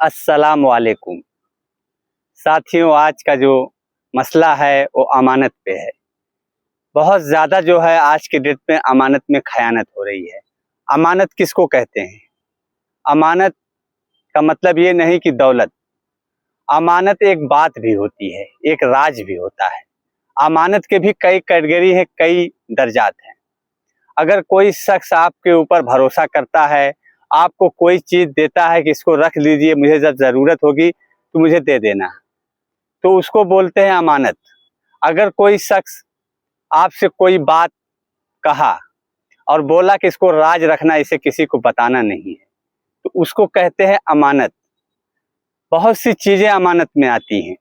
अस्सलाम वालेकुम। साथियों, आज का जो मसला है वो अमानत पे है। बहुत ज़्यादा जो है आज के डेट में अमानत में खयानत हो रही है। अमानत किसको कहते हैं? अमानत का मतलब ये नहीं कि दौलत। अमानत एक बात भी होती है, एक राज भी होता है। अमानत के भी कई कैटेगरी हैं, कई दर्जात हैं। अगर कोई शख्स आपके ऊपर भरोसा करता है, आपको कोई चीज़ देता है कि इसको रख लीजिए, मुझे जब ज़रूरत होगी तो मुझे दे देना, तो उसको बोलते हैं अमानत। अगर कोई शख्स आपसे कोई बात कहा और बोला कि इसको राज रखना, इसे किसी को बताना नहीं है, तो उसको कहते हैं अमानत। बहुत सी चीजें अमानत में आती हैं।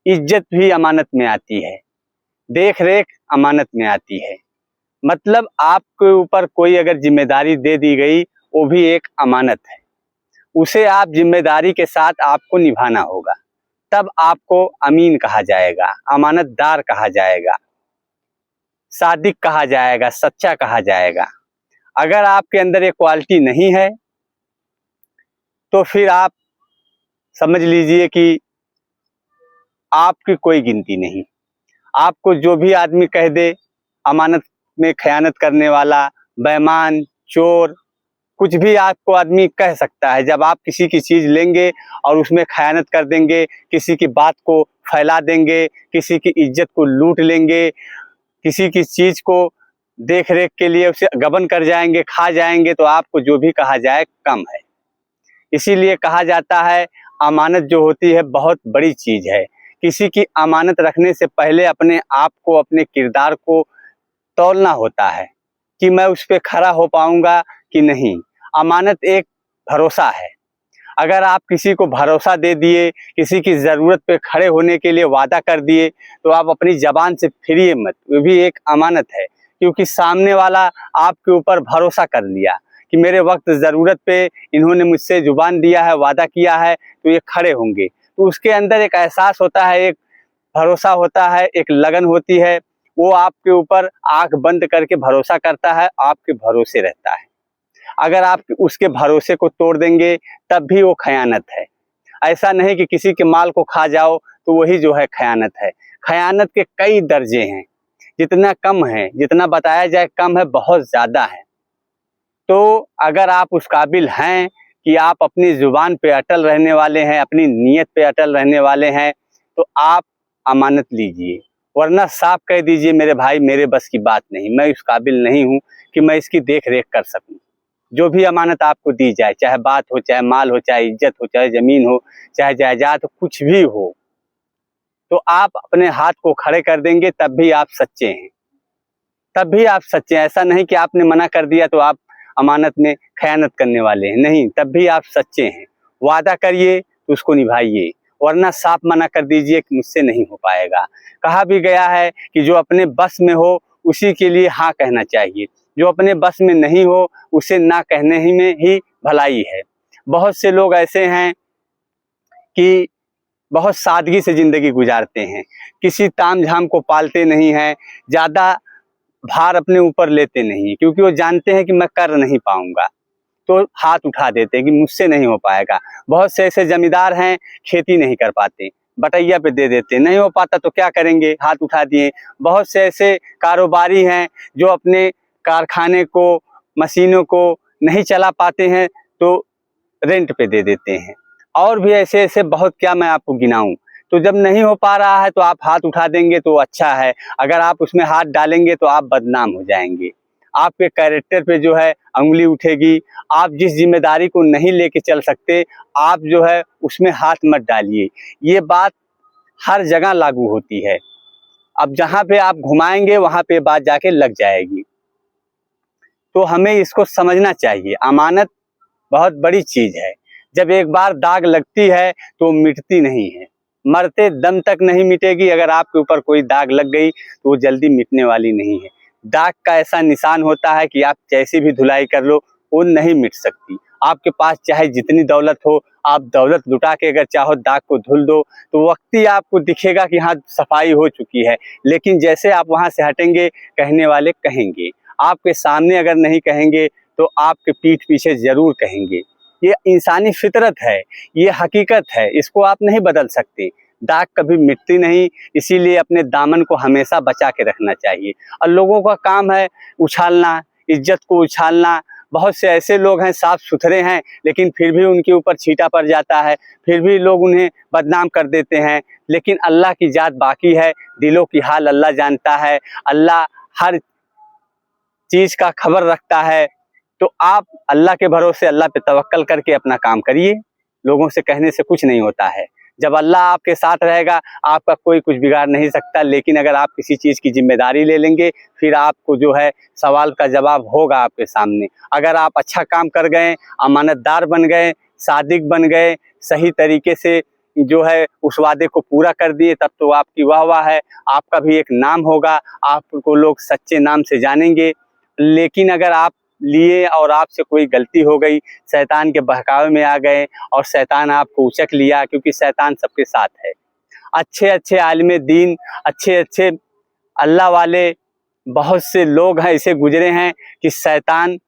इज्जत भी अमानत में आती है, देख रेख अमानत में आती है। मतलब आपके ऊपर कोई अगर जिम्मेदारी दे दी गई, वो भी एक अमानत है। उसे आप जिम्मेदारी के साथ आपको निभाना होगा, तब आपको अमीन कहा जाएगा, अमानतदार कहा जाएगा, सादिक कहा जाएगा, सच्चा कहा जाएगा। अगर आपके अंदर ये क्वालिटी नहीं है तो फिर आप समझ लीजिए कि आपकी कोई गिनती नहीं। आपको जो भी आदमी कह दे, अमानत में खयानत करने वाला, बेईमान, चोर, कुछ भी आपको आदमी कह सकता है। जब आप किसी की चीज़ लेंगे और उसमें खयानत कर देंगे, किसी की बात को फैला देंगे, किसी की इज्जत को लूट लेंगे, किसी की चीज़ को देख रेख के लिए उसे गबन कर जाएंगे, खा जाएंगे, तो आपको जो भी कहा जाए कम है। इसीलिए कहा जाता है अमानत जो होती है बहुत बड़ी चीज़ है। किसी की अमानत रखने से पहले अपने आप को, अपने किरदार को तौलना होता है कि मैं उस पर खड़ा हो पाऊंगा कि नहीं। अमानत एक भरोसा है। अगर आप किसी को भरोसा दे दिए, किसी की ज़रूरत पे खड़े होने के लिए वादा कर दिए, तो आप अपनी ज़बान से फिरिए मत, वो भी एक अमानत है। क्योंकि सामने वाला आपके ऊपर भरोसा कर लिया कि मेरे वक्त ज़रूरत पे इन्होंने मुझसे जुबान दिया है, वादा किया है, तो ये खड़े होंगे। तो उसके अंदर एक एहसास होता है, एक भरोसा होता है, एक लगन होती है। वो आपके ऊपर आंख बंद करके भरोसा करता है, आपके भरोसे रहता है। अगर आप उसके भरोसे को तोड़ देंगे तब भी वो खयानत है। ऐसा नहीं कि किसी के माल को खा जाओ तो वही जो है खयानत है। खयानत के कई दर्जे हैं, जितना कम है, जितना बताया जाए कम है, बहुत ज़्यादा है। तो अगर आप उस काबिल हैं कि आप अपनी ज़ुबान पे अटल रहने वाले हैं, अपनी नीयत पे अटल रहने वाले हैं, तो आप अमानत लीजिए। वरना साफ कह दीजिए, मेरे भाई मेरे बस की बात नहीं, मैं उस काबिल नहीं हूँ कि मैं इसकी देख रेख कर सकूँ। जो भी अमानत आपको दी जाए, चाहे बात हो, चाहे माल हो, चाहे इज्जत हो, चाहे ज़मीन हो, चाहे जायदाद हो, कुछ भी हो, तो आप अपने हाथ को खड़े कर देंगे तब भी आप सच्चे हैं। तब भी आप सच्चे हैं। ऐसा नहीं कि आपने मना कर दिया तो आप अमानत में खयानत करने वाले हैं, नहीं, तब भी आप सच्चे हैं। वादा करिए तो उसको निभाइए, वरना साफ मना कर दीजिए कि मुझसे नहीं हो पाएगा। कहा भी गया है कि जो अपने बस में हो उसी के लिए हाँ कहना चाहिए, जो अपने बस में नहीं हो उसे ना कहने ही में ही भलाई है। बहुत से लोग ऐसे हैं कि बहुत सादगी से ज़िंदगी गुजारते हैं, किसी ताम झाम को पालते नहीं हैं, ज़्यादा भार अपने ऊपर लेते नहीं, क्योंकि वो जानते हैं कि मैं कर नहीं पाऊंगा, तो हाथ उठा देते हैं कि मुझसे नहीं हो पाएगा। बहुत से ऐसे जमींदार हैं, खेती नहीं कर पाते, बटैया पे दे देते, नहीं हो पाता तो क्या करेंगे, हाथ उठा दिए। बहुत से ऐसे कारोबारी हैं जो अपने कारखाने को, मशीनों को नहीं चला पाते हैं, तो रेंट पे दे देते हैं। और भी ऐसे ऐसे बहुत, क्या मैं आपको गिनाऊं। तो जब नहीं हो पा रहा है तो आप हाथ उठा देंगे तो अच्छा है। अगर आप उसमें हाथ डालेंगे तो आप बदनाम हो जाएंगे, आपके कैरेक्टर पे जो है उंगली उठेगी। आप जिस जिम्मेदारी को नहीं लेके चल सकते, आप जो है उसमें हाथ मत डालिए। ये बात हर जगह लागू होती है। अब जहाँ पे आप घुमाएंगे वहाँ पे बात जाके लग जाएगी। तो हमें इसको समझना चाहिए, अमानत बहुत बड़ी चीज है। जब एक बार दाग लगती है तो मिटती नहीं है, मरते दम तक नहीं मिटेगी। अगर आपके ऊपर कोई दाग लग गई तो वो जल्दी मिटने वाली नहीं है। दाग का ऐसा निशान होता है कि आप जैसी भी धुलाई कर लो वो नहीं मिट सकती। आपके पास चाहे जितनी दौलत हो, आप दौलत लुटा के अगर चाहो दाग को धुल दो तो वक्त ही आपको दिखेगा कि हाँ सफाई हो चुकी है। लेकिन जैसे आप वहाँ से हटेंगे, कहने वाले कहेंगे। आपके सामने अगर नहीं कहेंगे तो आपके पीठ पीछे जरूर कहेंगे। ये इंसानी फितरत है, ये हकीकत है, इसको आप नहीं बदल सकते। दाग कभी मिटती नहीं, इसीलिए अपने दामन को हमेशा बचा के रखना चाहिए। और लोगों का काम है उछालना, इज्जत को उछालना। बहुत से ऐसे लोग हैं साफ सुथरे हैं, लेकिन फिर भी उनके ऊपर छींटा पड़ जाता है, फिर भी लोग उन्हें बदनाम कर देते हैं। लेकिन अल्लाह की जात बाकी है, दिलों की हाल अल्लाह जानता है, अल्लाह हर चीज़ का खबर रखता है। तो आप अल्लाह के भरोसे, अल्लाह पे तवक्कल करके अपना काम करिए। लोगों से कहने से कुछ नहीं होता है। जब अल्लाह आपके साथ रहेगा, आपका कोई कुछ बिगाड़ नहीं सकता। लेकिन अगर आप किसी चीज़ की जिम्मेदारी ले लेंगे, फिर आपको जो है सवाल का जवाब होगा आपके सामने। अगर आप अच्छा काम कर गए, अमानतदार बन गए, सादिक बन गए, सही तरीके से जो है उस वादे को पूरा कर दिए, तब तो आपकी वाह वाह है, आपका भी एक नाम होगा, आपको लोग सच्चे नाम से जानेंगे। लेकिन अगर आप लिए और आपसे कोई गलती हो गई, शैतान के बहकावे में आ गए और शैतान आपको उचक लिया, क्योंकि शैतान सबके साथ है। अच्छे अच्छे आलिम दीन, अच्छे अच्छे अल्लाह वाले बहुत से लोग हैं ऐसे गुजरे हैं कि शैतान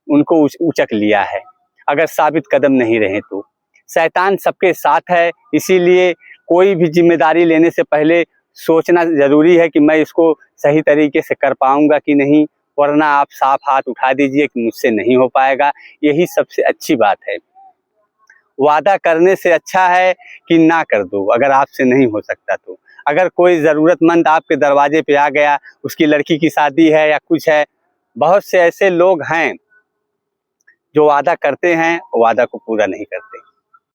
उनको उचक लिया है, अगर साबित कदम नहीं रहे तो। शैतान सबके साथ है, इसीलिए कोई भी जिम्मेदारी लेने से पहले सोचना ज़रूरी है कि मैं इसको सही तरीके से कर पाऊँगा कि नहीं, वरना आप साफ हाथ उठा दीजिए कि मुझसे नहीं हो पाएगा। यही सबसे अच्छी बात है। वादा करने से अच्छा है कि ना कर दो, अगर आपसे नहीं हो सकता तो। अगर कोई ज़रूरतमंद आपके दरवाजे पे आ गया, उसकी लड़की की शादी है या कुछ है, बहुत से ऐसे लोग हैं जो वादा करते हैं, वादा को पूरा नहीं करते।